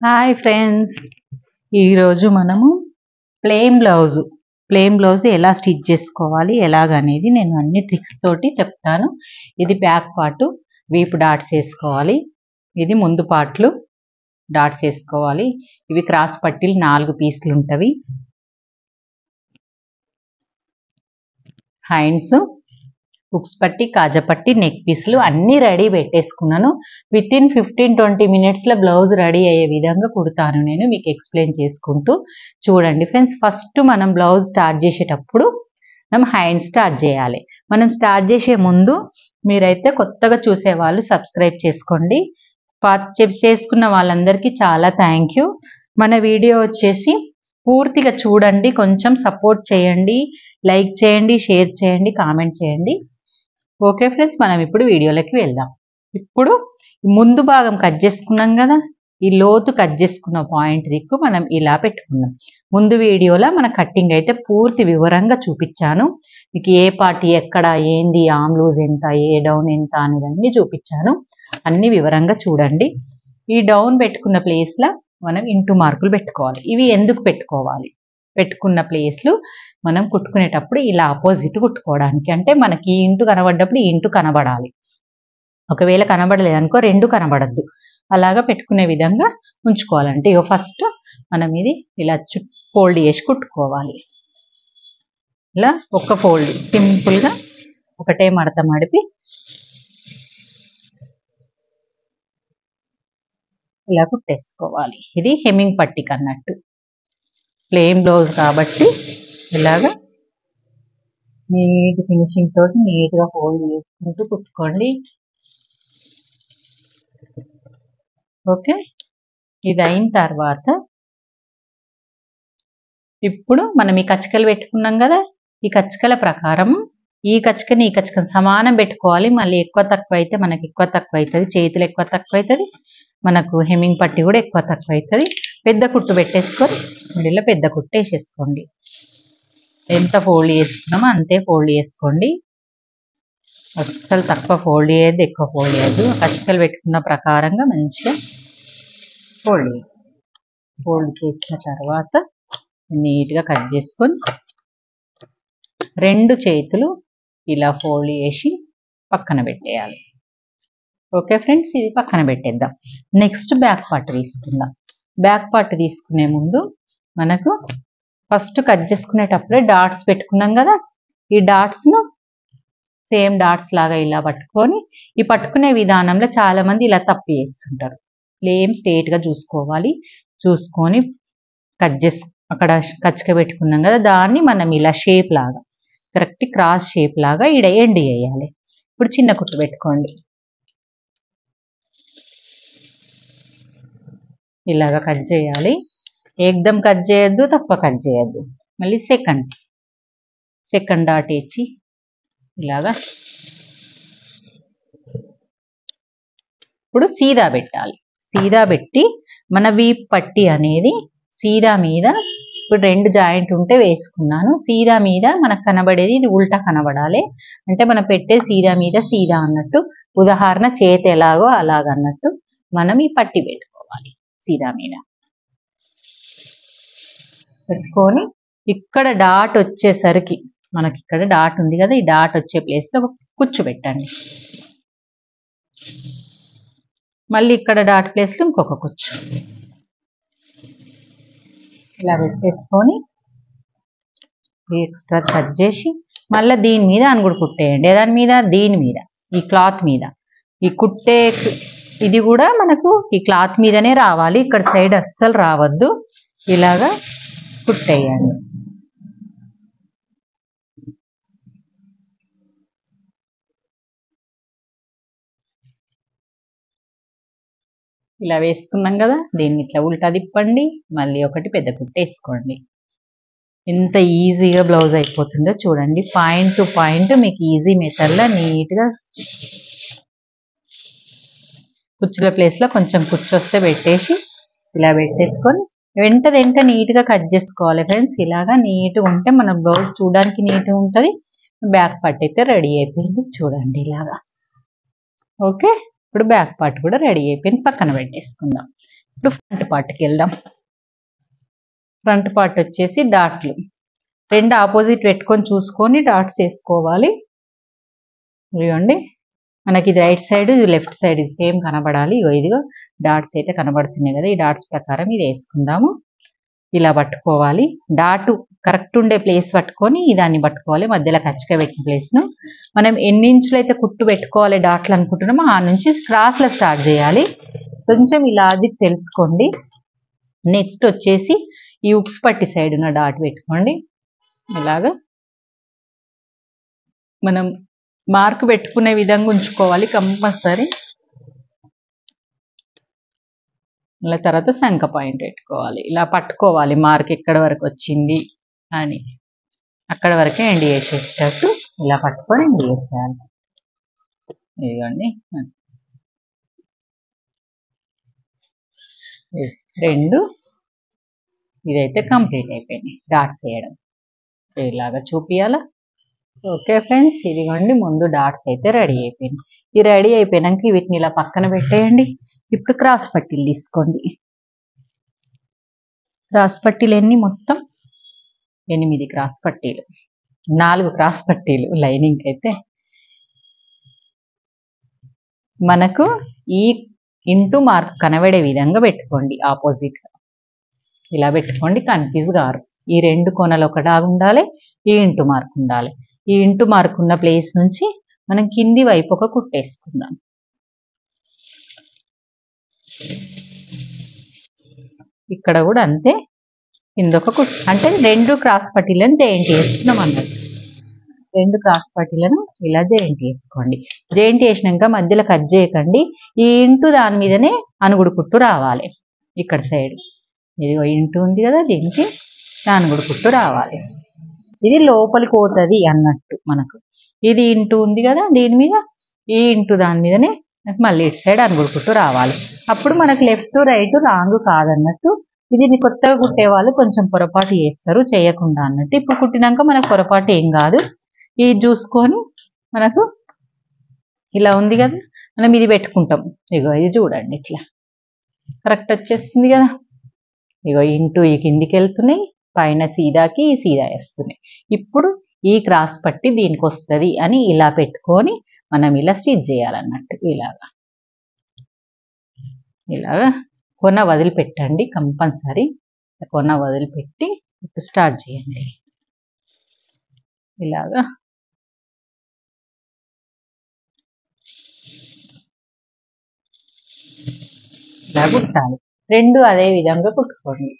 Hi friends, ఈరోజు మనము plain blouse ఎలా స్టిచ్ చేసుకోవాలి ఎలాగనేది నేను అన్ని ట్రిక్స్ తోటి చెప్తాను. ఇది బ్యాక్ పార్ట్, వీపు డాట్స్ వేసుకోవాలి. ఇది ముందు పార్ట్లు డాట్స్ వేసుకోవాలి. ఇవి క్రాస్ పట్టీలు 4 పీసులు ఉంటవి. హ్యాండ్స్, హుక్స్ పట్టి, కాజా పట్టి, నెక్ పీసులు అన్నీ రెడీ పెట్టేసుకున్నాను. వితిన్ 15-20 మినిట్స్లో బ్లౌజ్ రెడీ అయ్యే విధంగా కుడతాను. నేను మీకు ఎక్స్ప్లెయిన్ చేసుకుంటూ చూడండి ఫ్రెండ్స్. ఫస్ట్ మనం బ్లౌజ్ స్టార్ట్ చేసేటప్పుడు మనం హ్యాండ్ స్టార్ట్ చేయాలి. మనం స్టార్ట్ చేసే ముందు మీరైతే కొత్తగా చూసేవాళ్ళు సబ్స్క్రైబ్ చేసుకోండి. చేసుకున్న వాళ్ళందరికీ చాలా థ్యాంక్ యూ. మన వీడియో వచ్చేసి పూర్తిగా చూడండి, కొంచెం సపోర్ట్ చేయండి, లైక్ చేయండి, షేర్ చేయండి, కామెంట్ చేయండి. ఓకే ఫ్రెండ్స్, మనం ఇప్పుడు వీడియోలోకి వెళ్దాం. ఇప్పుడు ముందు భాగం కట్ చేసుకున్నాం కదా, ఈ లోతు కట్ చేసుకున్న పాయింట్ దిక్కు మనం ఇలా పెట్టుకున్నాం. ముందు వీడియోలో మన కట్టింగ్ అయితే పూర్తి వివరంగా చూపించాను. మీకు ఏ పార్ట్ ఎక్కడ ఏంది, ఆమ్ లూజ్ ఎంత, ఏ డౌన్ ఎంత అనేవన్నీ చూపించాను. అన్ని వివరంగా చూడండి. ఈ డౌన్ పెట్టుకున్న ప్లేస్లో మనం ఇంటూ మార్కులు పెట్టుకోవాలి. ఇవి ఎందుకు పెట్టుకోవాలి? పెట్టుకున్న ప్లేస్లు మనం కుట్టుకునేటప్పుడు ఇలా ఆపోజిట్ కుట్టుకోవడానికి, అంటే మనకి ఈ ఇంటూ కనబడ్డప్పుడు ఈ ఇంటూ కనబడాలి. ఒకవేళ కనబడలేదు అనుకో, 2 కనబడద్దు. అలాగా పెట్టుకునే విధంగా ఉంచుకోవాలంటే ఫస్ట్ మనం ఇది ఇలా ఫోల్డ్ చేసి కుట్టుకోవాలి. ఇలా ఒక్క ఫోల్డ్ సింపుల్గా ఒకటే మడత మడిపి ఇలా కుట్టేసుకోవాలి. ఇది హెమ్మింగ్ పట్టికి అన్నట్టు. ప్లెయిన్ బ్లౌజ్ కాబట్టి ఇలాగా నీట్ ఫినిషింగ్ తోటి నీట్గా ఫోల్డ్ చేసుకుంటూ కుట్టుకోండి. ఓకే, ఇది అయిన తర్వాత ఇప్పుడు మనం ఈ కచ్చకలు పెట్టుకున్నాం కదా, ఈ కచ్చకల ప్రకారం ఈ కచ్చకని ఈ కచ్చకని సమానం పెట్టుకోవాలి. మళ్ళీ ఎక్కువ తక్కువ అయితే మనకి ఎక్కువ తక్కువ అవుతుంది, చేతులు ఎక్కువ తక్కువ అవుతుంది, మనకు హెమ్మింగ్ పట్టి కూడా ఎక్కువ తక్కువ అవుతుంది. పెద్ద కుట్టు పెట్టేసుకొని మిడిల్లో పెద్ద కుట్టు వేసేసుకోండి. ఎంత ఫోల్డ్ చేసుకున్నామో అంతే ఫోల్డ్ చేసుకోండి. అస్సలు తక్కువ ఫోల్డ్ చేయద్దు, ఎక్కువ ఫోల్డ్ చేయద్దు. కచ్చకలు పెట్టుకున్న ప్రకారంగా మంచిగా ఫోల్డ్ చేసిన తర్వాత నీట్గా కట్ చేసుకొని 2 చేతులు ఇలా ఫోల్డ్ చేసి పక్కన పెట్టేయాలి. ఓకే ఫ్రెండ్స్, ఇది పక్కన పెట్టేద్దాం. నెక్స్ట్ బ్యాక్ పార్ట్ తీసుకుందాం. బ్యాక్ పార్ట్ తీసుకునే ముందు మనకు ఫస్ట్ కట్ చేసుకునేటప్పుడే డాట్స్ పెట్టుకున్నాం కదా, ఈ డాట్స్ను సేమ్ డాట్స్ లాగా ఇలా పట్టుకొని, ఈ పట్టుకునే విధానంలో చాలామంది ఇలా తప్పు చేస్తుంటారు. సేమ్ స్ట్రేట్గా చూసుకోవాలి. చూసుకొని కట్ చేసి అక్కడ కచ్చక పెట్టుకున్నాం కదా, దాన్ని మనం ఇలా షేప్ లాగా కరెక్ట్ క్రాస్ షేప్ లాగా ఈడ ఎండ్ చేయాలి. ఇప్పుడు చిన్న కుట్టు పెట్టుకోండి. ఇలాగా కట్ చేయాలి. ఏకదం కట్ చేయొద్దు, తక్కువ కట్ చేయొద్దు. మళ్ళీ సెకండ్ డాట్ ఇచ్చి ఇలాగా ఇప్పుడు సీదా పెట్టాలి. సీదా పెట్టి మన వీప్ పట్టి అనేది సీదా మీద, ఇప్పుడు 2 జాయింట్ ఉంటే వేసుకున్నాను. సీదా మీద మనకు కనబడేది ఇది ఉల్టా కనబడాలి. అంటే మనం పెట్టే సీదా మీద సీదా అన్నట్టు, ఉదాహరణ చేతి ఎలాగో అలాగన్నట్టు మనం ఈ పట్టి పెట్టుకోవాలి. సీదా మీద పెట్టుకొని ఇక్కడ డాట్ వచ్చేసరికి, మనకి ఇక్కడ డాట్ ఉంది కదా, ఈ డాట్ వచ్చే ప్లేస్లో ఒక కుచ్చు పెట్టండి. మళ్ళీ ఇక్కడ డాట్ ప్లేస్లో ఇంకొక కుచ్చు ఇలా పెట్టేసుకొని ఎక్స్ట్రా కట్ చేసి మళ్ళీ దీని మీద అనుగుడు కుట్టేయండి. దాని మీద, దీని మీద, ఈ క్లాత్ మీద ఈ కుట్టే ఇది కూడా మనకు ఈ క్లాత్ మీదనే రావాలి. ఇక్కడ సైడ్ అస్సలు రావద్దు. ఇలాగా కుట్టేయండి. ఇలా వేసుకున్నాం కదా, దీన్ని ఇట్లా ఉల్టా తిప్పండి. మళ్ళీ ఒకటి పెద్ద కుట్టు వేసుకోండి. ఎంత ఈజీగా బ్లౌజ్ అయిపోతుందో చూడండి. పాయింట్ టు పాయింట్ మీకు ఈజీ మెథడ్లో నీట్గా కుచ్చుల ప్లేస్లో కొంచెం కుచ్చు వస్తే పెట్టేసి ఇలా పెట్టేసుకొని వెంట నీట్గా కట్ చేసుకోవాలి ఫ్రెండ్స్. ఇలాగా నీట్గా ఉంటే మన బ్లౌజ్ చూడడానికి నీట్గా ఉంటుంది. బ్యాక్ పార్ట్ అయితే రెడీ అయిపోయింది చూడండి ఇలాగా. ఓకే, ఇప్పుడు బ్యాక్ పార్ట్ కూడా రెడీ అయిపోయింది, పక్కన పెట్టేసుకుందాం. ఇప్పుడు ఫ్రంట్ పార్ట్కి వెళ్దాం. ఫ్రంట్ పార్ట్ వచ్చేసి డాట్లు రెండు ఆపోజిట్ పెట్టుకొని చూసుకొని డాట్స్ వేసుకోవాలి. ఇదిగోండి మనకి ఇది రైట్ సైడ్ ఇది లెఫ్ట్ సైడ్ ఇది సేమ్ కనబడాలి. ఇదిగో డాట్స్ అయితే కనబడుతున్నాయి కదా, ఈ డాట్స్ ప్రకారం ఇది వేసుకుందాము. ఇలా పట్టుకోవాలి, డాటు కరెక్ట్ ఉండే ప్లేస్ పట్టుకొని దాన్ని పట్టుకోవాలి. మధ్యలో కచ్చిక పెట్టిన ప్లేస్ను మనం ఎన్ని ఇంచులు అయితే కుట్టు పెట్టుకోవాలి డాట్లు అనుకుంటున్నామో ఆ నుంచి క్రాస్లో స్టార్ట్ చేయాలి. కొంచెం ఈ లాజిక్ తెలుసుకోండి. నెక్స్ట్ వచ్చేసి ఈ ఉక్స్ పట్టి సైడ్ ఉన్న డాట్ పెట్టుకోండి. ఇలాగా మనం మార్క్ పెట్టుకునే విధంగా ఉంచుకోవాలి కంపల్సరీ. ఇలా తర్వాత శంఖ పాయింట్ పెట్టుకోవాలి. ఇలా పట్టుకోవాలి మార్క్ ఎక్కడి వరకు వచ్చింది అని, అక్కడ వరకే ఎండ్ చేసేటట్టు ఇలా పట్టుకొని ఎండ్ చేసేయాలి. ఇదిగోండి రెండు ఇదైతే కంప్లీట్ అయిపోయినాయి డాట్స్ వేయడం. ఇలాగా చూపియాలా. ఓకే ఫ్రెండ్స్, ఇదిగోండి ముందు డాట్స్ అయితే రెడీ అయిపోయింది. ఈ రెడీ అయిపోయినాక వీటిని ఇలా పక్కన పెట్టేయండి. ఇప్పుడు క్రాస్ పట్టీలు తీసుకోండి. క్రాస్ పట్టీలు ఎన్ని మొత్తం 8 క్రాస్ పట్టీలు, 4 క్రాస్ పట్టీలు లైనింగ్ అయితే. మనకు ఈ ఇంటూ మార్క్ కనబడే విధంగా పెట్టుకోండి. ఆపోజిట్ ఇలా పెట్టుకోండి, కన్ఫ్యూజ్ గారు. ఈ రెండు కొనలు ఒకలాగా ఉండాలి, ఈ ఇంటూ మార్క్ ఉండాలి. ఈ ఇంటూ మార్క్ ఉన్న ప్లేస్ నుంచి మనం కింది వైపు ఒక కుట్టేసుకుందాం. ఇక్కడ కూడా అంతే, కిందొక కుట్టు. అంటే 2 క్రాస్ పట్టీలను జాయింట్ చేస్తున్నాం అన్నట్టు. 2 క్రాస్ పట్టీలను ఇలా జాయింట్ చేసుకోండి. జాయింట్ చేసినాక మధ్యలో కట్ చేయకండి. ఈ ఇంటూ దాని మీదనే అనుగుడు కుట్టు రావాలి. ఇక్కడ సైడ్ ఇది ఇంటూ ఉంది కదా, దీనికి అనుగుడు కుట్టు రావాలి. ఇది లోపలికి పోతుంది అన్నట్టు. మనకు ఇది ఇంటూ ఉంది కదా, దీని మీద ఈ ఇంటూ దాని మీదనే మళ్ళీ ఇటు సైడ్ అనుగుడు కుట్టు రావాలి. అప్పుడు మనకు లెఫ్ట్ రైట్ రాంగ్ కాదన్నట్టు. ఇది కొత్తగా కుట్టే వాళ్ళు కొంచెం పొరపాటు చేస్తారు, చేయకుండా అన్నట్టు. ఇప్పుడు కుట్టినాక మనకు పొరపాటు ఏం కాదు. ఇది చూసుకొని మనకు ఇలా ఉంది కదా, మనం ఇది పెట్టుకుంటాం. ఇగో ఇది చూడండి, ఇట్లా కరెక్ట్ వచ్చేస్తుంది కదా. ఇగో ఇంటూ ఈ కిందికి వెళ్తున్నాయి, పైన సీదాకి ఈ సీదా వేస్తున్నాయి. ఇప్పుడు ఈ క్రాస్ పట్టి దీనికి వస్తుంది అని ఇలా పెట్టుకొని మనం ఇలా స్టిచ్ చేయాలన్నట్టు. ఇలాగా కొన వదిలిపెట్టండి కంపల్సరీ. కొన వదిలిపెట్టి ఇప్పుడు స్టార్ట్ చేయండి. ఇలాగా ఇలా కుట్టాలి. రెండు అదే విధంగా కుట్టుకోండి.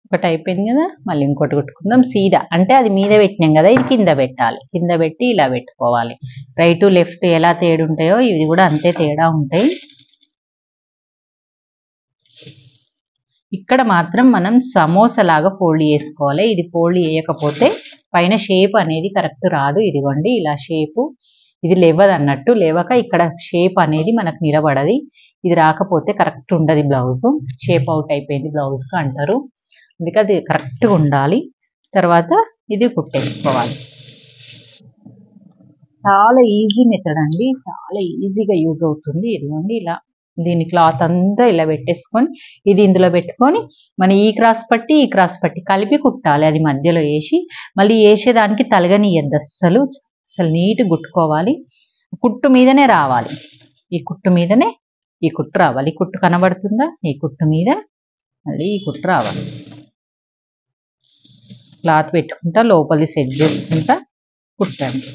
ఒకటి అయిపోయింది కదా, మళ్ళీ ఇంకోటి కుట్టుకుందాం. సీదా అంటే అది మీద పెట్టినాం కదా, ఇది కింద పెట్టాలి. కింద పెట్టి ఇలా పెట్టుకోవాలి. రైట్ లెఫ్ట్ ఎలా తేడా ఉంటాయో ఇవి కూడా అంతే తేడా ఉంటాయి. ఇక్కడ మాత్రం మనం సమోసా లాగా ఫోల్డ్ చేసుకోవాలి. ఇది ఫోల్డ్ చేయకపోతే పైన షేప్ అనేది కరెక్ట్ రాదు. ఇదిగోండి ఇలా షేపు ఇది లేవదు అన్నట్టు. లేవక ఇక్కడ షేప్ అనేది మనకు నిలబడది. ఇది రాకపోతే కరెక్ట్ ఉండదు. బ్లౌజ్ షేప్ అవుట్ అయిపోయింది బ్లౌజ్కి అంటారు. అందుకే అది కరెక్ట్గా ఉండాలి. తర్వాత ఇది కుట్టేసుకోవాలి. చాలా ఈజీ మెథడ్ అండి, చాలా ఈజీగా యూజ్ అవుతుంది. ఇదిగోండి ఇలా దీని క్లాత్ అంతా ఇలా పెట్టేసుకొని ఇది ఇందులో పెట్టుకొని మనం ఈ క్రాస్ పట్టి ఈ క్రాస్ పట్టి కలిపి కుట్టాలి. అది మధ్యలో వేసి మళ్ళీ వేసేదానికి తలగనియద్దు అస్సలు. అసలు నీట్గా కుట్టుకోవాలి. కుట్టు మీదనే రావాలి. ఈ కుట్టు మీదనే ఈ కుట్టు రావాలి. ఈ కుట్టు కనబడుతుందా, ఈ కుట్టు మీద మళ్ళీ ఈ కుట్టు రావాలి. క్లాత్ పెట్టుకుంటా లోపలి సెట్ చేసుకుంటా కుట్టండి.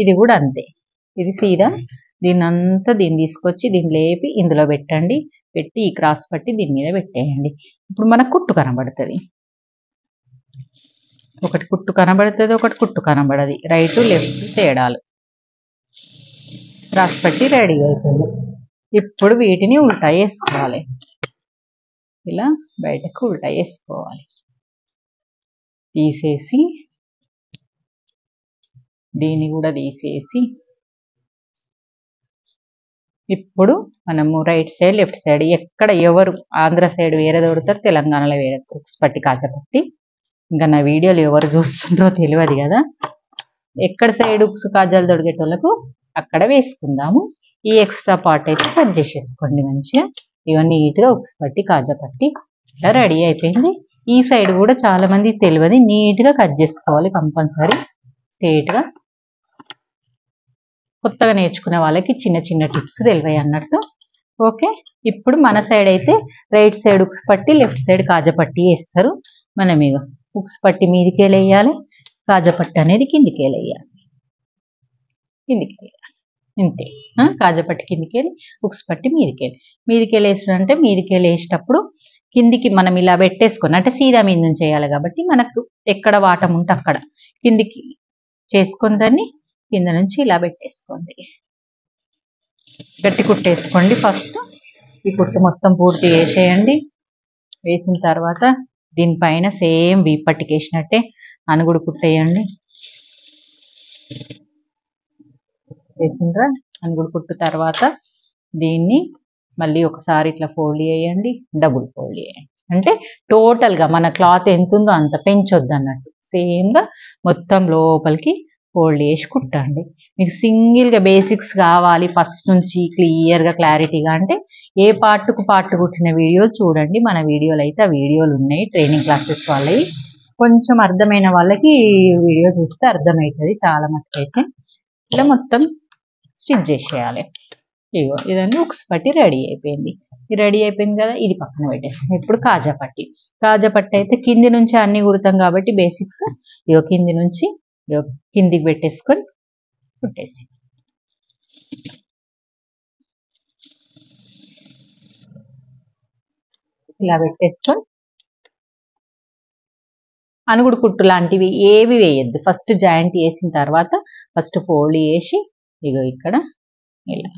ఇది కూడా అంతే. ఇది సీదా దీన్నంతా దీన్ని తీసుకొచ్చి దీన్ని లేపి ఇందులో పెట్టండి. పెట్టి ఈ క్రాస్ పట్టి దీని మీద పెట్టేయండి. ఇప్పుడు మనకు కుట్టు కనబడుతుంది. ఒకటి కుట్టు కనబడుతుంది, ఒకటి కుట్టు కనబడది. రైట్ లెఫ్ట్ తేడాలు. క్రాస్ పట్టి రెడీ అవుతుంది. ఇప్పుడు వీటిని ఉల్టా వేసుకోవాలి. ఇలా బయటకు ఉల్టా వేసుకోవాలి. తీసేసి దీన్ని కూడా తీసేసి ఇప్పుడు మనము రైట్ సైడ్ లెఫ్ట్ సైడ్ ఎక్కడ ఎవరు ఆంధ్ర సైడ్ వేరే దొరుకుతారు, తెలంగాణలో వేరే ఉక్స్ పట్టి కాజపట్టి. ఇంకా నా వీడియోలు ఎవరు చూస్తుంటారో తెలియదు కదా. ఎక్కడ సైడ్ ఉక్స్ కాజాలు దొరికేటోళ్ళకు అక్కడ వేసుకుందాము. ఈ ఎక్స్ట్రా పార్ట్ అయితే కట్ చేసేసుకోండి మంచిగా. ఇవన్నీ నీట్గా ఉక్స్ పట్టి కాజా పట్టి ఇలా రెడీ అయిపోయింది. ఈ సైడ్ కూడా చాలా మందికి తెలియదు, నీట్గా కట్ చేసుకోవాలి కంపల్సరీ స్ట్రేట్గా. కొత్తగా నేర్చుకునే వాళ్ళకి చిన్న చిన్న టిప్స్ తెలివాయి అన్నట్టు. ఓకే, ఇప్పుడు మన సైడ్ అయితే రైట్ సైడ్ ఉక్స్ పట్టి, లెఫ్ట్ సైడ్ కాజా పట్టి వేస్తారు. మనం ఇక ఉక్స్ పట్టి మీదికెళ్ళేయాలి, కాజా పట్టి అనేది కిందికెళ్ళేయాలి, కిందికెళ్ళేయాలి ఇంతే. కాజా పట్టి కిందికెళ్ళి ఉక్స్ పట్టి మీదికెళ్ళేసాడు అంటే మీదికెళ్ళేసేటప్పుడు కిందికి మనం ఇలా పెట్టేసుకొని, అంటే సీదా మీద నుంచి చేయాలి కాబట్టి మనకు ఎక్కడ వాటం ఉంటే అక్కడ కిందికి చేసుకొని దాన్ని కింద నుంచి ఇలా పెట్టేసుకోండి. గట్టి కుట్టేసుకోండి. ఫస్ట్ ఈ కుట్టు మొత్తం పూర్తి వేసేయండి. వేసిన తర్వాత దీనిపైన సేమ్ వీపట్టికి వేసినట్టే అనుగుడు కుట్టేయండి. వేసిండ్రా? అనుగుడు కుట్టు తర్వాత దీన్ని మళ్ళీ ఒకసారి ఇట్లా ఫోల్డ్ చేయండి, డబుల్ ఫోల్డ్ చేయండి. అంటే టోటల్గా మన క్లాత్ ఎంత ఉందో అంత పెంచొద్దు అన్నట్టు. సేమ్గా మొత్తం లోపలికి ఫోల్డ్ చేసి కుట్టండి. మీకు సింగిల్గా బేసిక్స్ కావాలి ఫస్ట్ నుంచి క్లియర్గా క్లారిటీగా అంటే ఏ పార్ట్కు పార్ట్ కుట్టిన వీడియోలు చూడండి. మన వీడియోలు అయితే ఆ వీడియోలు ఉన్నాయి, ట్రైనింగ్ క్లాసెస్ వాళ్ళవి. కొంచెం అర్థమైన వాళ్ళకి వీడియో చూస్తే అర్థమవుతుంది. చాలా మటుకు అయితే ఇలా మొత్తం స్టిచ్ చేసేయాలి. ఇగో ఇదన్నీ ఉక్స్ పట్టి రెడీ అయిపోయింది. రెడీ అయిపోయింది కదా, ఇది పక్కన పెట్టేస్తాం. ఇప్పుడు కాజా పట్టి. కాజా పట్టి అయితే కింది నుంచి అన్ని కుడతాం కాబట్టి బేసిక్స్ ఇగో కింది నుంచి కిందికి పెట్టేసుకొని కుట్టేసి ఇలా పెట్టేసుకొని అనుగుడు కుట్టు లాంటివి ఏవి వేయద్దు. ఫస్ట్ జాయింట్ వేసిన తర్వాత ఫస్ట్ ఫోల్డ్ చేసి ఇగో ఇక్కడ ఇలా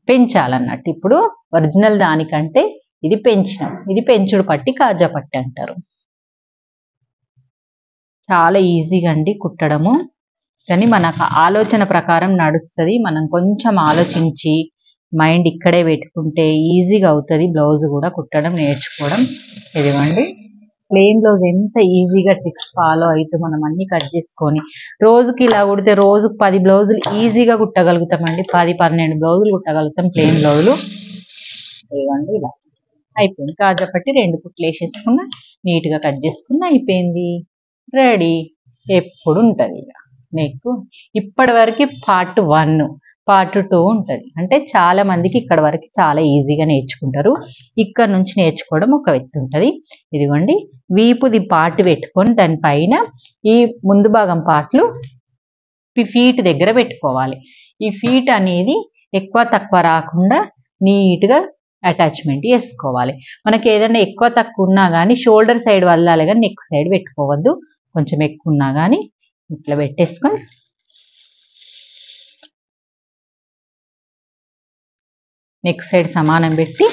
పెంచాలన్నట్టు. ఇప్పుడు ఒరిజినల్ దానికంటే ఇది పెంచినాం, ఇది పెంచుడు పట్టి కాజా పట్టి అంటారు. చాలా ఈజీగా అండి కుట్టడము, కానీ మనకు ఆలోచన ప్రకారం నడుస్తుంది. మనం కొంచెం ఆలోచించి మైండ్ ఇక్కడే పెట్టుకుంటే ఈజీగా అవుతుంది బ్లౌజ్ కూడా కుట్టడం నేర్చుకోవడం. ఇదిగోండి ప్లెయిన్ బ్లౌజ్ ఎంత ఈజీగా ట్రిక్స్ ఫాలో అయితే మనం అన్ని కట్ చేసుకొని రోజుకి ఇలా కుడితే రోజుకు 10 బ్లౌజులు ఈజీగా కుట్టగలుగుతామండి. 10-12 బ్లౌజులు కుట్టగలుగుతాం ప్లెయిన్ బ్లౌజులు. ఇదిగోండి ఇలా అయిపోయింది. కాజా పట్టి 2 కుట్లు వేసేసుకున్నా, నీట్గా కట్ చేసుకున్నా అయిపోయింది, రెడీ. ఎప్పుడు ఉంటుంది ఇక నెక్. ఇప్పటి వరకు పార్ట్ 1, పార్ట్ 2 ఉంటుంది. అంటే చాలా మందికి ఇక్కడ వరకు చాలా ఈజీగా నేర్చుకుంటారు. ఇక్కడ నుంచి నేర్చుకోవడం ఒక వ్యక్తి ఉంటుంది. ఇదిగోండి వీపుది పార్ట్ పెట్టుకొని దానిపైన ఈ ముందు భాగం పార్ట్లు ఫీట్ దగ్గర పెట్టుకోవాలి. ఈ ఫీట్ అనేది ఎక్కువ తక్కువ రాకుండా నీట్గా అటాచ్మెంట్ చేసుకోవాలి. మనకి ఏదైనా ఎక్కువ తక్కువ ఉన్నా కానీ షోల్డర్ సైడ్ వదలాలి కానీ నెక్ సైడ్ పెట్టుకోవద్దు. కొంచెం ఎక్కువ ఉన్నా కానీ ఇట్లా పెట్టేసుకొని నెక్ సైడ్ సమానం పెట్టి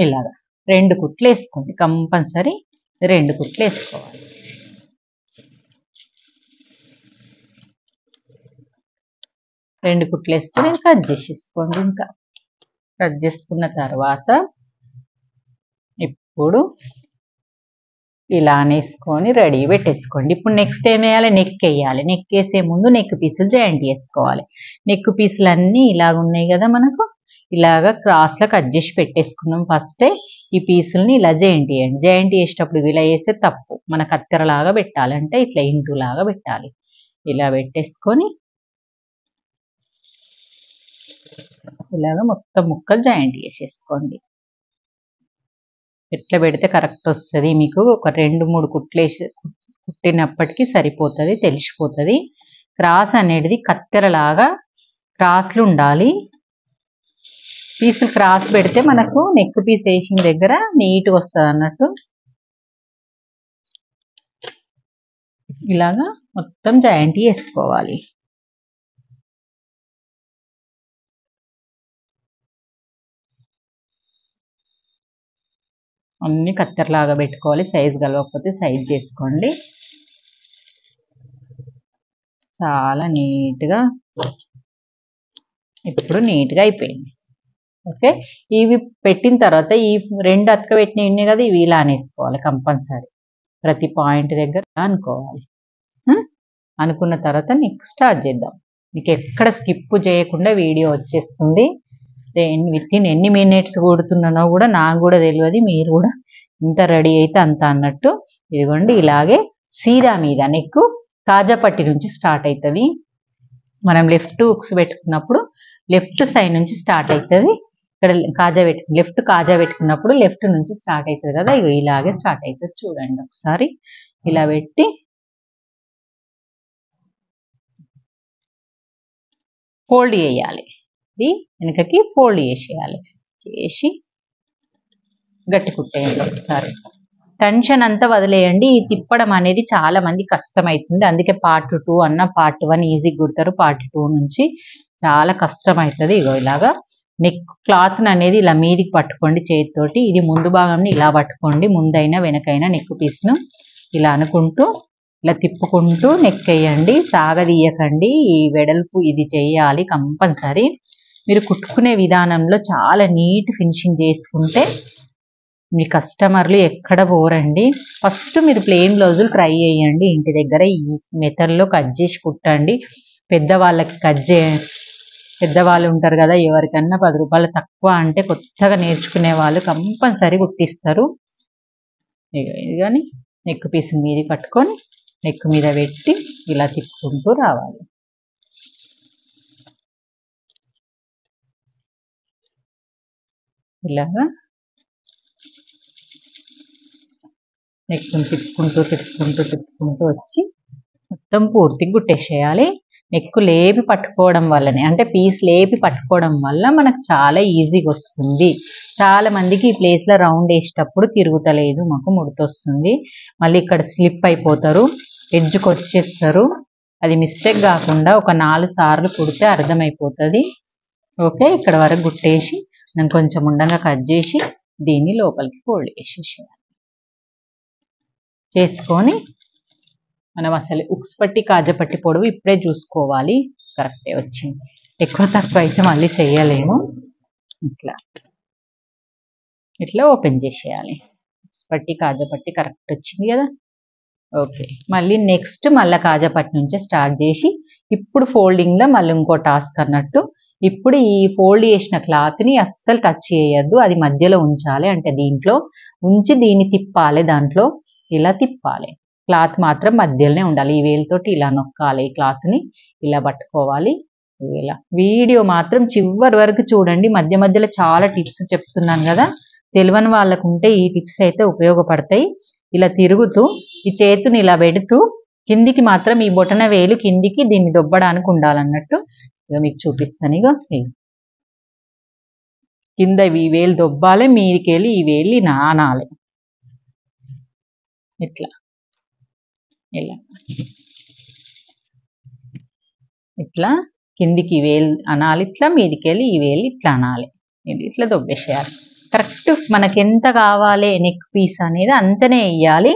ఇలాగా 2 కుట్లు వేసుకోండి. కంపల్సరీ 2 కుట్లు వేసుకోవాలి. రెండు కుట్లు వేసుకొని కట్ చేసేసుకోండి. ఇంకా కట్ చేసుకున్న తర్వాత ఇప్పుడు ఇలా అనేసుకొని రెడీ పెట్టేసుకోండి. ఇప్పుడు నెక్స్ట్ ఏం వేయాలి, నెక్ వేయాలి. నెక్ వేసే ముందు నెక్ పీసులు జాయింట్ చేసుకోవాలి. నెక్ పీసులు అన్నీ ఇలాగ ఉన్నాయి కదా, మనకు ఇలాగ క్రాస్లో కట్ చేసి పెట్టేసుకున్నాం. ఫస్టే ఈ పీసుల్ని ఇలా జాయింట్ చేయండి. జాయింట్ చేసేటప్పుడు ఇలా వేస్తే తప్పు, మన కత్తెరలాగా పెట్టాలంటే ఇట్లా ఇంటూ లాగా పెట్టాలి. ఇలా పెట్టేసుకొని ఇలాగ మొత్తం ముక్కలు జాయింట్ చేసేసుకోండి. ఎట్లా పెడితే కరెక్ట్ వస్తుంది మీకు. ఒక 2-3 కుట్లు వేసి కుట్టినప్పటికీ సరిపోతుంది, తెలిసిపోతుంది. క్రాస్ అనేది కత్తెరలాగా క్రాస్లు ఉండాలి. పీసులు క్రాస్ పెడితే మనకు నెక్ పీస్ వేసిన దగ్గర నీట్గా వస్తుంది అన్నట్టు. ఇలాగా మొత్తం జాయింట్ చేసుకోవాలి. అన్ని కత్తెరలాగా పెట్టుకోవాలి. సైజ్ కలవకపోతే సైజ్ చేసుకోండి. చాలా నీట్గా ఇప్పుడు నీట్గా అయిపోయింది. ఓకే, ఇవి పెట్టిన తర్వాత ఈ 2 అతక పెట్టినవి ఉన్నాయి కదా, ఇవి ఇలా అనేసుకోవాలి కంపల్సరీ. ప్రతి పాయింట్ దగ్గర అనుకోవాలి. అనుకున్న తర్వాత నెక్ స్టార్ట్ చేద్దాం. మీకు ఎక్కడ స్కిప్ చేయకుండా వీడియో వచ్చేస్తుంది. విత్ ఇన్ ఎన్ని మినిట్స్ కుడుతున్నానో కూడా నాకు కూడా తెలియదు, మీరు కూడా ఇంత రెడీ అయితే అంత అన్నట్టు. ఇదిగోండి ఇలాగే సీదా మీద నెక్ కాజాపట్టి నుంచి స్టార్ట్ అవుతుంది. మనం లెఫ్ట్ హుక్స్ పెట్టుకున్నప్పుడు లెఫ్ట్ సైడ్ నుంచి స్టార్ట్ అవుతుంది. ఇక్కడ లెఫ్ట్ కాజా పెట్టుకున్నప్పుడు లెఫ్ట్ నుంచి స్టార్ట్ అవుతుంది కదా, ఇవి ఇలాగే స్టార్ట్ అవుతుంది. చూడండి ఒకసారి ఇలా పెట్టి ఫోల్డ్ చేయాలి. ఇది వెనకకి ఫోల్డ్ చేసేయాలి. చేసి గట్టి కుట్టేయండి ఒకసారి. టెన్షన్ అంతా వదిలేయండి. ఈ తిప్పడం అనేది చాలా మంది కష్టమవుతుంది. అందుకే పార్ట్ 2 అన్న పార్ట్ 1 ఈజీ కుడతారు, పార్ట్ 2 నుంచి చాలా కష్టమవుతుంది. ఇగో ఇలాగా నెక్ క్లాత్ అనేది ఇలా మీదికి పట్టుకోండి చేతితోటి. ఇది ముందు భాగంని ఇలా పట్టుకోండి, ముందైనా వెనకైనా నెక్ పీస్ను ఇలా అనుకుంటూ ఇలా తిప్పుకుంటూ నెక్ వేయండి. సాగదీయకండి. ఈ వెడల్పు ఇది చేయాలి కంపల్సరీ. మీరు కుట్టుకునే విధానంలో చాలా నీట్ ఫినిషింగ్ చేసుకుంటే మీ కస్టమర్లు ఎక్కడ పోరండి. ఫస్ట్ మీరు ప్లెయిన్ బ్లౌజులు ట్రై చేయండి ఇంటి దగ్గర. ఈ మెథడ్లో కట్ చేసి కుట్టండి. పెద్దవాళ్ళకి పెద్దవాళ్ళు ఉంటారు కదా, ఎవరికన్నా 10 రూపాయలు తక్కువ అంటే కొత్తగా నేర్చుకునే వాళ్ళు కంపల్సరీ కుట్టిస్తారు. ఇది కానీ నెక్ పీస్ మీది పట్టుకొని నెక్ మీద పెట్టి ఇలా తిప్పుకుంటూ రావాలి. ఇలాగా నెక్ తిప్పుకుంటూ వచ్చి మొత్తం పూర్తిగా కుట్టేసేయాలి. నెక్ లేపి పట్టుకోవడం వల్లనే, అంటే పీస్ లేపి పట్టుకోవడం వల్ల మనకు చాలా ఈజీగా వస్తుంది. చాలా మందికి ఈ ప్లేస్లో రౌండ్ వేసేటప్పుడు తిరుగుతలేదు, మాకు ముడతొస్తుంది, మళ్ళీ ఇక్కడ స్లిప్ అయిపోతారు, ఎడ్జ్కి వచ్చేస్తారు. అది మిస్టేక్ కాకుండా ఒక 4 సార్లు కుడితే అర్థమైపోతుంది. ఓకే, ఇక్కడ వరకు కుట్టేసి నేను కొంచెం ఉండంగా కట్ చేసి దీన్ని లోపలికి ఫోల్డ్ చేసేసేయాలి. చేసుకొని మనం అసలు ఉక్స్ పట్టి కాజపట్టి పొడవు ఇప్పుడే చూసుకోవాలి, కరెక్టే వచ్చింది. ఎక్కువ తక్కువ అయితే మళ్ళీ చేయలేము. ఇట్లా ఓపెన్ చేసేయాలి. ఉక్స్ పట్టి కాజపట్టి కరెక్ట్ వచ్చింది కదా. ఓకే, మళ్ళీ నెక్స్ట్ మళ్ళీ కాజపట్టి నుంచే స్టార్ట్ చేసి ఇప్పుడు ఫోల్డింగ్లో మళ్ళీ ఇంకో టాస్క్ అన్నట్టు. ఇప్పుడు ఈ ఫోల్డ్ చేసిన క్లాత్ని అస్సలు టచ్ చేయొద్దు, అది మధ్యలో ఉంచాలి. అంటే దీంట్లో ఉంచి దీన్ని తిప్పాలి, దాంట్లో ఇలా తిప్పాలి. క్లాత్ మాత్రం మధ్యలోనే ఉండాలి. ఈ వేలుతోటి ఇలా నొక్కాలి, ఈ క్లాత్ని ఇలా పట్టుకోవాలి. ఇలా వీడియో మాత్రం చివరి వరకు చూడండి. మధ్య మధ్యలో చాలా టిప్స్ చెప్తున్నాను కదా, తెలియని వాళ్ళకు ఉంటే ఈ టిప్స్ అయితే ఉపయోగపడతాయి. ఇలా తిరుగుతూ ఈ చేతిని ఇలా పెడుతూ కిందికి మాత్రం ఈ బొటన వేలు కిందికి దీన్ని దొబ్బడానికి ఉండాలన్నట్టు. ఇక మీకు చూపిస్తాను. ఇక కింద ఈ వేలు దొబ్బాలి, మీదికి వెళ్ళి ఈ వేలు నానాలి. ఇట్లా ఇలా ఇట్లా కిందికి వేలు అనాలి, ఇట్లా మీదికి వెళ్ళి ఈ వేలు ఇట్లా అనాలి. ఇది ఇట్లా దొబ్బేసేయాలి. కరెక్ట్ మనకి ఎంత కావాలి నెక్ పీస్ అనేది అంతనే వేయాలి.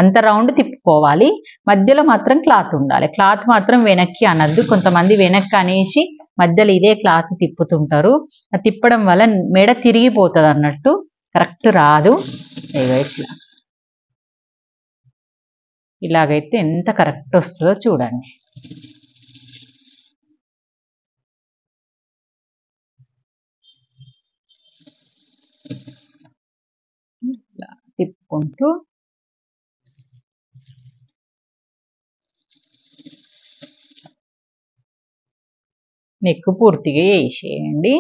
అంత రౌండ్ తిప్పుకోవాలి. మధ్యలో మాత్రం క్లాత్ ఉండాలి. క్లాత్ మాత్రం వెనక్కి అనద్దు. కొంతమంది వెనక్కి అనేసి మధ్యలో ఇదే క్లాత్ తిప్పుతుంటారు. అది తిప్పడం వల్ల మెడ తిరిగిపోతుంది అన్నట్టు, కరెక్ట్ రాదు. ఇట్లా ఇలాగైతే ఎంత కరెక్ట్ వస్తుందో చూడండి. ఇట్లా తిప్పుకుంటూ నెక్ పూర్తిగా వేసేయండి.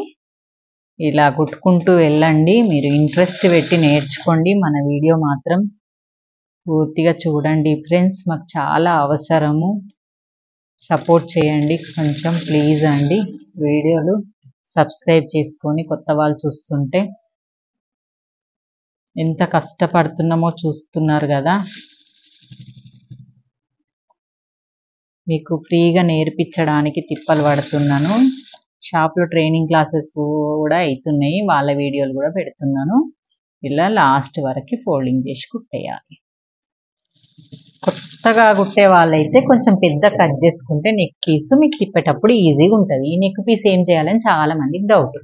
ఇలా కుట్టుకుంటూ వెళ్ళండి. మీరు ఇంట్రెస్ట్ పెట్టి నేర్చుకోండి. మన వీడియో మాత్రం పూర్తిగా చూడండి ఫ్రెండ్స్, మాకు చాలా అవసరము. సపోర్ట్ చేయండి కొంచెం ప్లీజ్ అండి. వీడియోలు సబ్స్క్రైబ్ చేసుకొని కొత్త వాళ్ళు చూస్తుంటే ఎంత కష్టపడుతున్నామో చూస్తున్నారు కదా. మీకు ఫ్రీగా నేర్పించడానికి తిప్పలు పడుతున్నాను. షాప్లో ట్రైనింగ్ క్లాసెస్ కూడా అవుతున్నాయి, వాళ్ళ వీడియోలు కూడా పెడుతున్నాను. ఇలా లాస్ట్ వరకు ఫోల్డింగ్ చేసి కుట్టేయాలి. కొత్తగా కుట్టే వాళ్ళైతే కొంచెం పెద్ద కట్ చేసుకుంటే నెక్ పీస్ మీకు తిప్పేటప్పుడు ఈజీగా ఉంటుంది. ఈ నెక్ పీస్ ఏం చేయాలని చాలా మందికి డౌట్.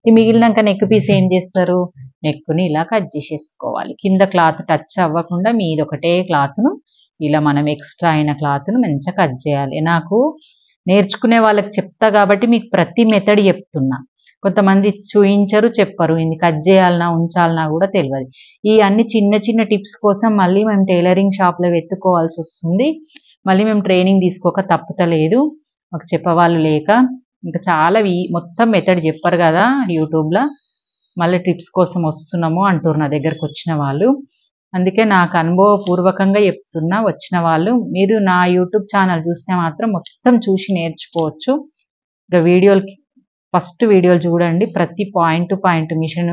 ఈ మిగిలినాక నెక్ పీస్ ఏం చేస్తారు, నెక్ని ఇలా కట్ చేసేసుకోవాలి. కింద క్లాత్ టచ్ అవ్వకుండా మీది ఒకటే క్లాత్ను ఇలా మనం ఎక్స్ట్రా అయిన క్లాత్ను మంచిగా కట్ చేయాలి. నాకు నేర్చుకునే వాళ్ళకి చెప్తా కాబట్టి మీకు ప్రతి మెథడ్ చెప్తున్నా. కొంతమంది చూయించరు, చెప్పరు. ఇది కట్ చేయాలనా ఉంచాలనా కూడా తెలియదు. ఈ అన్ని చిన్న చిన్న టిప్స్ కోసం మళ్ళీ మేము టైలరింగ్ షాప్లో వెతుక్కోవాల్సి వస్తుంది. మళ్ళీ మేము ట్రైనింగ్ తీసుకోక తప్పుతలేదు, మాకు చెప్పేవాళ్ళు లేక. ఇంకా చాలా మొత్తం మెథడ్ చెప్పారు కదా యూట్యూబ్లో, మళ్ళీ టిప్స్ కోసం వస్తున్నాము అంటారు నా దగ్గరకు వచ్చిన వాళ్ళు. అందుకే నాకు అనుభవపూర్వకంగా చెప్తున్నా. వచ్చిన వాళ్ళు మీరు నా యూట్యూబ్ ఛానల్ చూస్తే మాత్రం మొత్తం చూసి నేర్చుకోవచ్చు. ఇక వీడియోలు ఫస్ట్ వీడియోలు చూడండి, ప్రతి పాయింట్ పాయింట్ మిషన్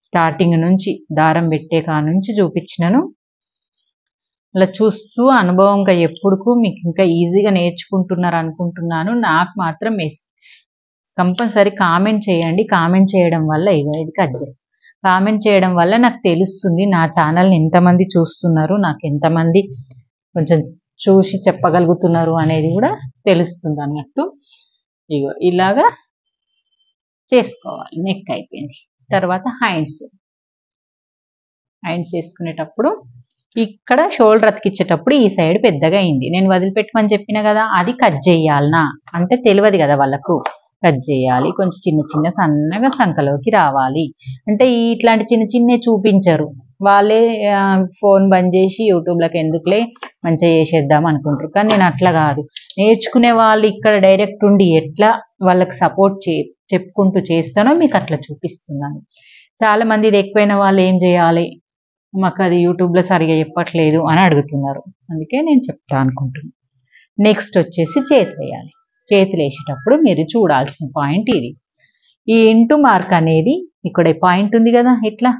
స్టార్టింగ్ నుంచి దారం పెట్టే నుంచి చూపించినాను. అలా చూస్తూ అనుభవంగా ఎప్పుడుకు మీకు ఇంకా ఈజీగా నేర్చుకుంటున్నారు అనుకుంటున్నాను. నాకు మాత్రం కంపల్సరీ కామెంట్ చేయండి. కామెంట్ చేయడం వల్ల ఇది కట్ చేస్తాను. కామెంట్ చేయడం వల్ల నాకు తెలుస్తుంది నా ఛానల్ని ఎంతమంది చూస్తున్నారు, నాకు ఎంతమంది కొంచెం చూసి చెప్పగలుగుతున్నారు అనేది కూడా తెలుస్తుంది అన్నట్టు. ఇగో ఇలాగా చేసుకోవాలి. నెక్ అయిపోయింది. తర్వాత హ్యాండ్స్ వేసుకునేటప్పుడు ఇక్కడ షోల్డర్ అతికిచ్చేటప్పుడు ఈ సైడ్ పెద్దగా అయింది. నేను వదిలిపెట్టమని చెప్పిన కదా, అది కట్ చేయాలనా అంటే తెలియదు కదా వాళ్ళకు. కట్ చేయాలి. కొంచెం చిన్న చిన్న సన్నగా సంఖలోకి రావాలి. అంటే ఇట్లాంటి చిన్న చిన్న చూపించరు వాళ్ళే. ఫోన్ బంద్ చేసి యూట్యూబ్లోకి ఎందుకులే మంచిగా చేసేద్దాం అనుకుంటారు. కానీ నేను అట్లా కాదు. నేర్చుకునే వాళ్ళు ఇక్కడ డైరెక్ట్ ఉండి ఎట్లా వాళ్ళకి సపోర్ట్ చెప్పుకుంటూ చేస్తానో మీకు అట్లా చూపిస్తున్నాను. చాలా మంది ఇది ఎక్కువైన వాళ్ళు ఏం చేయాలి, మాకు అది యూట్యూబ్లో సరిగా చెప్పట్లేదు అని అడుగుతున్నారు. అందుకే నేను చెప్తా అనుకుంటున్నాను. నెక్స్ట్ వచ్చేసి చేతులు వేయాలి. చేతులు వేసేటప్పుడు మీరు చూడాల్సిన పాయింట్ ఇది. ఈ ఇంటూ మార్క్ అనేది ఇక్కడ పాయింట్ ఉంది కదా, ఇట్లా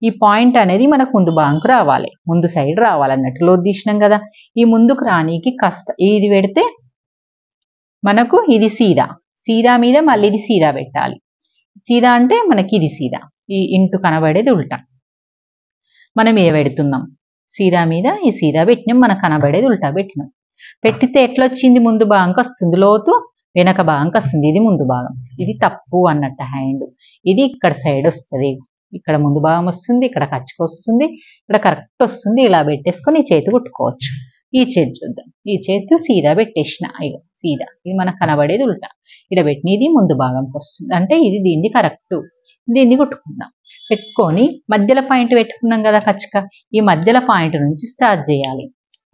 ఈ పాయింట్ అనేది మనకు ముందు భాగంకు రావాలి, ముందు సైడ్ రావాలన్నట్టు. లోతు తీసినాం కదా, ఈ ముందుకు రానీకి ఇది పెడితే మనకు ఇది సీదా, సీదా మీద మళ్ళీ ఇది సీదా పెట్టాలి. సీదా అంటే మనకి ఇది సీదా, ఈ ఇంటూ కనబడేది ఉల్టా. మనం మీద పెడుతున్నాం, సీదా మీద ఈ సీదా పెట్టినాం, మనకు కనబడేది ఉల్టా పెట్టినాం. పెట్టితే ఎట్లొచ్చింది, ముందు భాగంకి వస్తుంది, లోతు వెనక భాగంకి వస్తుంది. ఇది ముందు భాగం, ఇది తప్పు అన్నట్టు హ్యాండ్. ఇది ఇక్కడ సైడ్ వస్తుంది, ఇక్కడ ముందు భాగం వస్తుంది, ఇక్కడ ఖర్చుకు వస్తుంది, ఇక్కడ కరెక్ట్ వస్తుంది. ఇలా పెట్టేసుకొని ఈ చేతి కుట్టుకోవచ్చు. ఈ చేతి చూద్దాం. ఈ చేతి సీదా పెట్టేసిన, ఇగో సీదా, ఇది మనకు కనబడేది ఉల్టా. ఇలా పెట్టిన ఇది ముందు భాగంకి వస్తుంది, అంటే ఇది దీన్ని కరెక్ట్. దీన్ని కుట్టుకుందాం. పెట్టుకొని మధ్యలో పాయింట్ పెట్టుకున్నాం కదా ఖర్చుక, ఈ మధ్యలో పాయింట్ నుంచి స్టార్ట్ చేయాలి.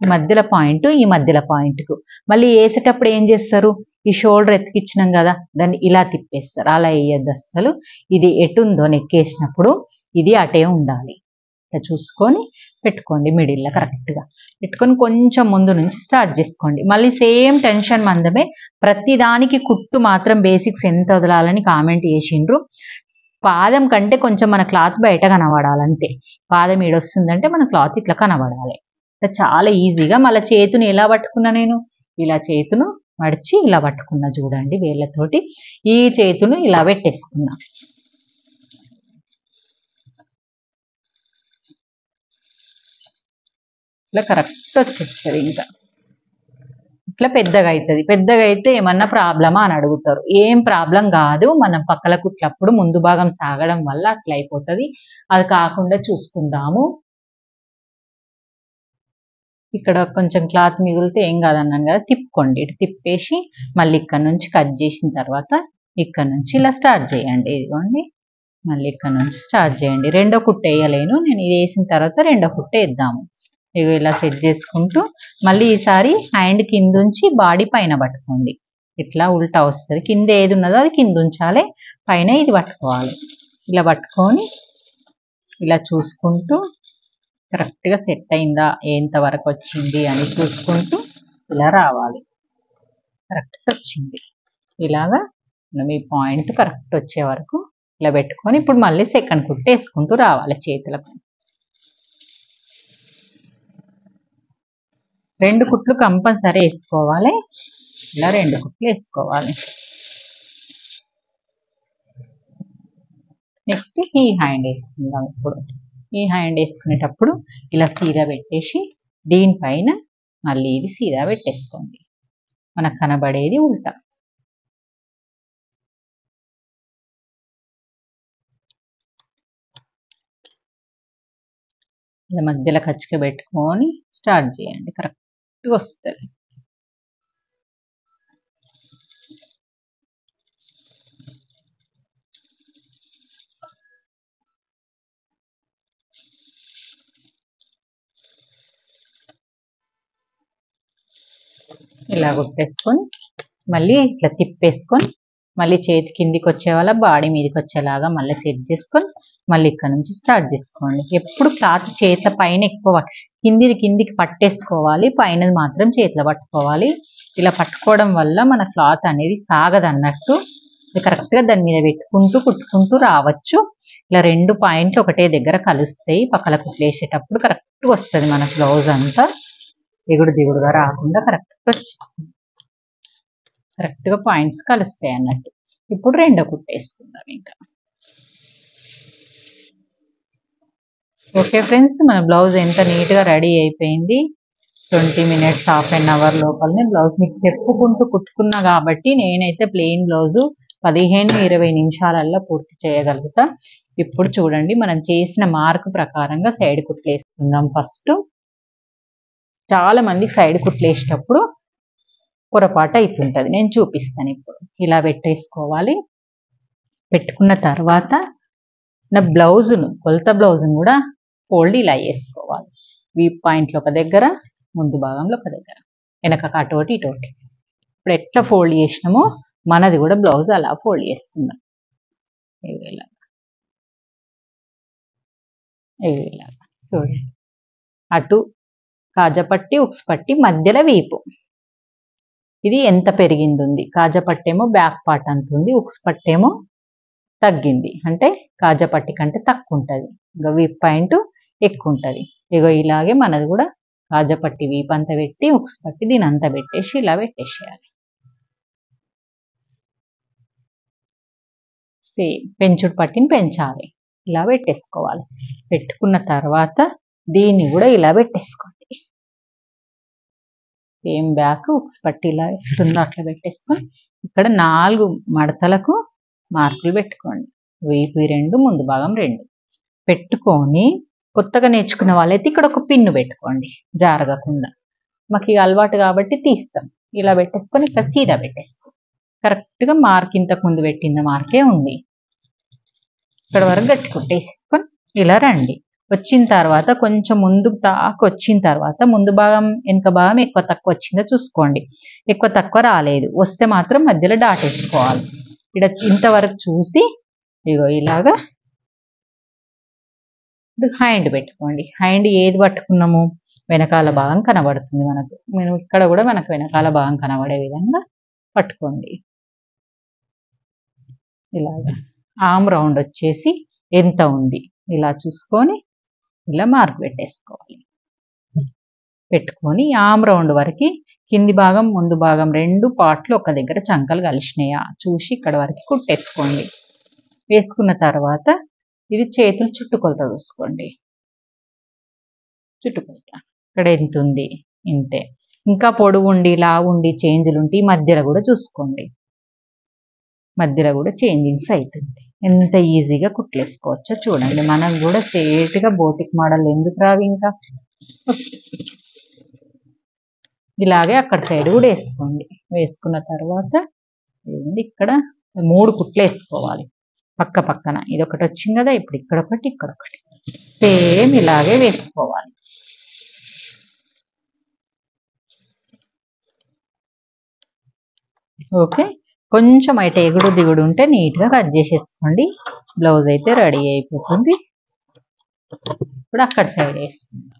ఈ మధ్యలో పాయింట్, ఈ మధ్యలో పాయింట్కు మళ్ళీ వేసేటప్పుడు ఏం చేస్తారు, ఈ షోల్డర్ ఎత్తికిచ్చినాం కదా, దాన్ని ఇలా తిప్పేస్తారు. అలా వేయద్దు అస్సలు. ఇది ఎటుందో నెక్కేసినప్పుడు ఇది అటే ఉండాలి. ఇట్లా చూసుకొని పెట్టుకోండి. మిడిల్లో కరెక్ట్గా పెట్టుకొని కొంచెం ముందు నుంచి స్టార్ట్ చేసుకోండి. మళ్ళీ సేమ్ టెన్షన్ మందమే. ప్రతి దానికి కుట్టు మాత్రం బేసిక్స్ ఎంత వదలాలని కామెంట్ చేసిండ్రు. పాదం కంటే కొంచెం మన క్లాత్ బయట కనబడాలి అంతే. పాదం ఏడొస్తుందంటే మన క్లాత్ ఇట్లా కనబడాలి. చాలా ఈజీగా. మళ్ళీ చేతుని ఎలా పట్టుకున్నా, నేను ఇలా చేతును మడిచి ఇలా పట్టుకున్నా చూడండి వేళ్ళతోటి. ఈ చేతును ఇలా పెట్టేసుకున్నా. ఇట్లా కరెక్ట్ వచ్చేస్తుంది. ఇంకా ఇట్లా పెద్దగా అవుతుంది. పెద్దగా అయితే ఏమన్నా ప్రాబ్లమా అని అడుగుతారు. ఏం ప్రాబ్లం కాదు. మనం పక్కల కుట్లప్పుడు ముందు భాగం సాగడం వల్ల అట్లా అయిపోతుంది. అది కాకుండా చూసుకుందాము. ఇక్కడ కొంచెం క్లాత్ మిగిలితే ఏం కాదన్నాను కదా, తిప్పుకోండి. ఇటు తిప్పేసి మళ్ళీ ఇక్కడ నుంచి కట్ చేసిన తర్వాత ఇక్కడ నుంచి ఇలా స్టార్ట్ చేయండి. ఇదిగోండి, మళ్ళీ ఇక్కడ నుంచి స్టార్ట్ చేయండి. రెండో కుట్టు వేయలేను నేను, ఇది వేసిన తర్వాత రెండో కుట్టు వేద్దాము. ఇవి ఇలా సెట్ చేసుకుంటూ మళ్ళీ ఈసారి హ్యాండ్ కింద ఉంచి బాడీ పైన పట్టుకోండి. ఇట్లా ఉల్టా వస్తుంది. కింద ఏది ఉన్నదో అది కింద ఉంచాలి, పైన ఇది పట్టుకోవాలి. ఇలా పట్టుకొని ఇలా చూసుకుంటూ కరెక్ట్గా సెట్ అయిందా, ఎంతవరకు వచ్చింది అని చూసుకుంటూ ఇలా రావాలి. కరెక్ట్ వచ్చింది. ఇలాగా మనం ఈ పాయింట్ కరెక్ట్ వచ్చే వరకు ఇలా పెట్టుకొని ఇప్పుడు మళ్ళీ సెకండ్ కుట్టు వేసుకుంటూ రావాలి. చేతులకు 2 కుట్లు కంపల్సరీ వేసుకోవాలి. ఇలా 2 కుట్లు వేసుకోవాలి. నెక్స్ట్ ఈ హ్యాండ్ వేసుకుందాం. ఇప్పుడు ఈ హ్యాండ్ వేసుకునేటప్పుడు ఇలా సీదా పెట్టేసి దీనిపైన మళ్ళీ ఇది సీదా పెట్టేసుకోండి. మనకు కనబడేది ఉల్టా. ఇలా మధ్యలో ఖర్చుగా పెట్టుకొని స్టార్ట్ చేయండి. కరెక్ట్గా వస్తుంది. ఇలా కుట్టేసుకొని మళ్ళీ ఇట్లా తిప్పేసుకొని మళ్ళీ చేతి కిందికి వచ్చే వాళ్ళ బాడీ మీదకి వచ్చేలాగా మళ్ళీ సెట్ చేసుకొని మళ్ళీ ఇక్కడ నుంచి స్టార్ట్ చేసుకోండి. ఎప్పుడు క్లాత్ చేతుల పైన ఎక్కువ కిందికి పట్టేసుకోవాలి, పైన మాత్రం చేతిలో పట్టుకోవాలి. ఇలా పట్టుకోవడం వల్ల మన క్లాత్ అనేది సాగదు అన్నట్టు. కరెక్ట్గా దాని మీద పెట్టుకుంటూ కుట్టుకుంటూ రావచ్చు. ఇలా 2 పాయింట్లు ఒకటే దగ్గర కలుస్తాయి. పక్కల కుట్లేసేటప్పుడు కరెక్ట్గా వస్తుంది మన బ్లౌజ్ అంతా, ఎగుడు దిగుడుగా రాకుండా కరెక్ట్గా పాయింట్స్ కలుస్తాయి అన్నట్టు. ఇప్పుడు రెండో కుట్టేసుకుందాం ఇంకా. ఓకే ఫ్రెండ్స్, మన బ్లౌజ్ ఎంత నీట్గా రెడీ అయిపోయింది. 20 మినిట్స్ హాఫ్ అన్ అవర్ లోపలనే బ్లౌజ్ మీకు చెప్పుకుంటూ కుట్టుకున్నా కాబట్టి నేనైతే ప్లెయిన్ బ్లౌజు 15-20 నిమిషాలలో పూర్తి చేయగలుగుతా. ఇప్పుడు చూడండి, మనం చేసిన మార్క్ ప్రకారంగా సైడ్ కుట్లు వేసుకుందాం. ఫస్ట్ చాలా మంది సైడ్ కుట్లు వేసేటప్పుడు పొరపాటు అవుతుంటుంది, నేను చూపిస్తాను. ఇప్పుడు ఇలా పెట్టేసుకోవాలి. పెట్టుకున్న తర్వాత నా బ్లౌజును, కొలత బ్లౌజును కూడా ఫోల్డ్ ఇలా వేసుకోవాలి. వీప్ పాయింట్లు ఒక దగ్గర, ముందు భాగంలో ఒక దగ్గర, వెనక అటోటి ఇటోటి. ఇప్పుడు ఎట్లా ఫోల్డ్ చేసినామో మనది కూడా బ్లౌజ్ అలా ఫోల్డ్ చేసుకుందాం. ఇలాగా చూడండి, అటు కాజపట్టి ఉక్స్ పట్టి మధ్యలో వీపు. ఇది ఎంత పెరిగింది ఉంది, కాజపట్టి ఏమో బ్యాక్ పార్ట్ అంత ఉంది, ఉక్స్ పట్టి ఏమో తగ్గింది, అంటే కాజపట్టి కంటే తక్కువ ఉంటుంది. ఇంకా వీప్ పాయింట్ ఎక్కువ ఉంటుంది. ఇగో ఇలాగే మనది కూడా కాజపట్టి వీప్ అంతా పెట్టి ఉక్స్ పట్టి దీని అంతా పెట్టేసి ఇలా పెట్టేసేయాలి. సేమ్ పెంచుడు పట్టిని పెంచాలి, ఇలా పెట్టేసుకోవాలి. పెట్టుకున్న తర్వాత దీన్ని కూడా ఇలా పెట్టేసుకోండి. సేమ్ బ్యాక్ ఉక్స్ పట్టి ఇలా ఎట్లుందో అట్లా పెట్టేసుకొని ఇక్కడ 4 మడతలకు మార్కులు పెట్టుకోండి. వీపు 2, ముందు భాగం 2 పెట్టుకొని, కొత్తగా నేర్చుకున్న వాళ్ళైతే ఇక్కడ ఒక పిన్ను పెట్టుకోండి జారగకుండా. మాకు ఇక అలవాటు కాబట్టి తీస్తాం. ఇలా పెట్టేసుకొని ఇక్కడ సీదా పెట్టేసుకో. కరెక్ట్గా మార్క్ ఇంతకు ముందు పెట్టిన మార్కే ఉంది. ఇక్కడ వరకు గట్టి కుట్టేసుకొని ఇలా రండి. వచ్చిన తర్వాత కొంచెం ముందుకు దాకా వచ్చిన తర్వాత ముందు భాగం వెనుక భాగం ఎక్కువ తక్కువ వచ్చిందో చూసుకోండి. ఎక్కువ తక్కువ రాలేదు, వస్తే మాత్రం మధ్యలో డాట్ వేసుకోవాలి. ఇక్కడ ఇంతవరకు చూసి ఇగో ఇలాగా హ్యాండ్ పెట్టుకోండి. హ్యాండ్ ఏది పట్టుకున్నాము, వెనకాల భాగం కనబడుతుంది మనకు. నేను ఇక్కడ కూడా మనకు వెనకాల భాగం కనబడే విధంగా పట్టుకోండి. ఇలాగా ఆర్మ్ రౌండ్ వచ్చేసి ఎంత ఉంది ఇలా చూసుకొని ఇలా మార్క్ పెట్టేసుకోవాలి. పెట్టుకొని ఆర్మ్ రౌండ్ వరకు కింది భాగం ముందు భాగం 2 పార్ట్లు ఒక దగ్గర చంకలు కలిసినాయా చూసి ఇక్కడ వరకు కుట్టేసుకోండి. వేసుకున్న తర్వాత ఇది చేతులు చుట్టుకొలత చూసుకోండి. చుట్టుకొలత ఇక్కడ ఎంత ఉంది, ఇంతే. ఇంకా పొడవు ఉండి లావు ఉండి చేంజ్లు ఉంటే మధ్యలో కూడా చూసుకోండి. మధ్యలో కూడా చేంజింగ్స్ అవుతుంది. ఎంత ఈజీగా కుట్లేసుకోవచ్చో చూడండి. మనకు కూడా స్ట్రేట్గా బోటిక్ మోడల్ ఎందుకు రావు, ఇంకా ఇలాగే అక్కడ సైడ్ కూడా వేసుకోండి. వేసుకున్న తర్వాత ఇక్కడ 3 కుట్లు వేసుకోవాలి పక్క పక్కన. ఇది ఒకటి వచ్చింది కదా, ఇప్పుడు ఇక్కడ ఒకటి ఇక్కడ ఒకటి సేమ్ ఇలాగే వేసుకోవాలి. ఓకే, కొంచెం అయితే ఎగుడు దిగుడు ఉంటే నీట్గా కట్ చేసేసుకోండి. బ్లౌజ్ అయితే రెడీ అయిపోతుంది. ఇప్పుడు అక్కడ సైడ్ వేసుకుందాం.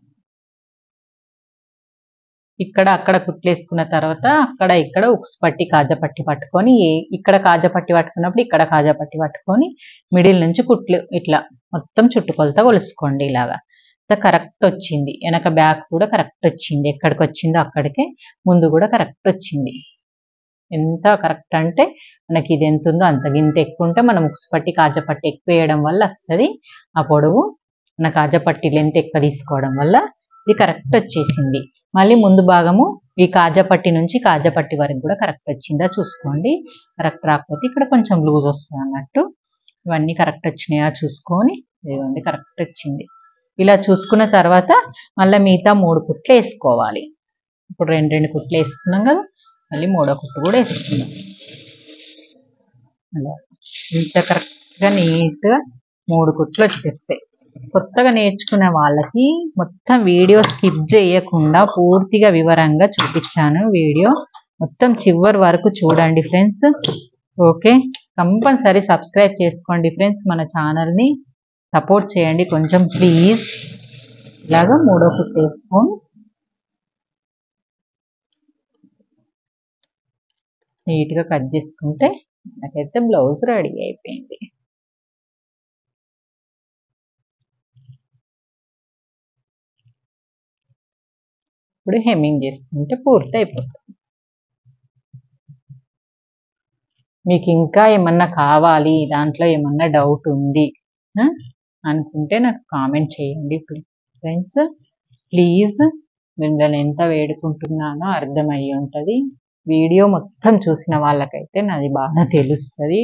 ఇక్కడ అక్కడ కుట్లేసుకున్న తర్వాత అక్కడ ఇక్కడ ఉక్స్ పట్టి కాజపట్టి పట్టుకొని, ఇక్కడ కాజపట్టి పట్టుకున్నప్పుడు ఇక్కడ కాజపట్టి పట్టుకొని మిడిల్ నుంచి కుట్లు ఇట్లా మొత్తం చుట్టుకొలత కొలుసుకోండి. ఇలాగా కరెక్ట్ వచ్చింది. వెనక బ్యాక్ కూడా కరెక్ట్ వచ్చింది. ఎక్కడికి వచ్చిందో అక్కడికే, ముందు కూడా కరెక్ట్ వచ్చింది. ఎంత కరెక్ట్ అంటే మనకి ఇది ఎంత ఉందో అంత. గింత ఎక్కువ ఉంటే మనం ఉక్స్ పట్టి కాజపట్టి ఎక్కువ వేయడం వల్ల వస్తుంది ఆ పొడవు. మన కాజపట్టి లెంత్ ఎక్కువ తీసుకోవడం వల్ల ఇది కరెక్ట్ వచ్చేసింది. మళ్ళీ ముందు భాగము ఈ కాజపట్టి నుంచి కాజపట్టి వరకు కూడా కరెక్ట్ వచ్చిందా చూసుకోండి. కరెక్ట్ రాకపోతే ఇక్కడ కొంచెం లూజ్ వస్తుంది అన్నట్టు. ఇవన్నీ కరెక్ట్ వచ్చినాయా చూసుకొని, ఇదిగోండి కరెక్ట్ వచ్చింది. ఇలా చూసుకున్న తర్వాత మళ్ళీ మిగతా 3 కుట్లు వేసుకోవాలి. ఇప్పుడు 2 కుట్లు వేసుకున్నాం కదా, మళ్ళీ 3వ కుట్టు కూడా వేసుకుందాం. అలా ఇంత కరెక్ట్గా నీట్గా 3 కుట్లు వచ్చేస్తాయి. కొత్తగా నేర్చుకునే వాళ్ళకి మొత్తం వీడియో స్కిప్ చేయకుండా పూర్తిగా వివరంగా చూపించాను వీడియో. మొత్తం చివరి వరకు చూడండి ఫ్రెండ్స్. ఓకే, కంపల్సరీ సబ్స్క్రైబ్ చేసుకోండి ఫ్రెండ్స్. మన ఛానల్ని సపోర్ట్ చేయండి కొంచెం ప్లీజ్. ఇలాగా మూడో కుట్టు వేసుకొని నీట్గా కట్ చేసుకుంటే నాకైతే బ్లౌజ్ రెడీ అయిపోయింది. ఇప్పుడు హెమ్మింగ్ చేసుకుంటే పూర్తి అయిపోతుంది. మీకు ఇంకా ఏమన్నా కావాలి, దాంట్లో ఏమన్నా డౌట్ ఉంది అనుకుంటే నాకు కామెంట్ చేయండి ఫ్రెండ్స్ ప్లీజ్. మిమ్మల్ని ఎంత వేడుకుంటున్నానో అర్థమయ్యి ఉంటుంది. వీడియో మొత్తం చూసిన వాళ్ళకైతే నాది బాగా తెలుస్తుంది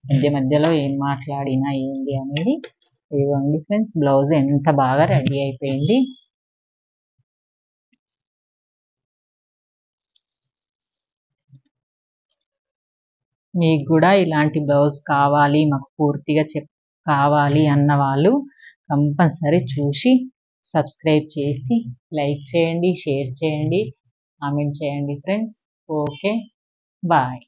మధ్య మధ్యలో ఏం మాట్లాడినా ఏంటి అనేది. ఇదిగోండి ఫ్రెండ్స్, బ్లౌజ్ ఎంత బాగా రెడీ అయిపోయింది. మీకు కూడా ఇలాంటి బ్లౌజ్ కావాలి, మాకు పూర్తిగా కావాలి అన్న వాళ్ళు కంపల్సరీ చూసి సబ్స్క్రైబ్ చేసి లైక్ చేయండి, షేర్ చేయండి, కామెంట్ చేయండి ఫ్రెండ్స్. Okay, bye.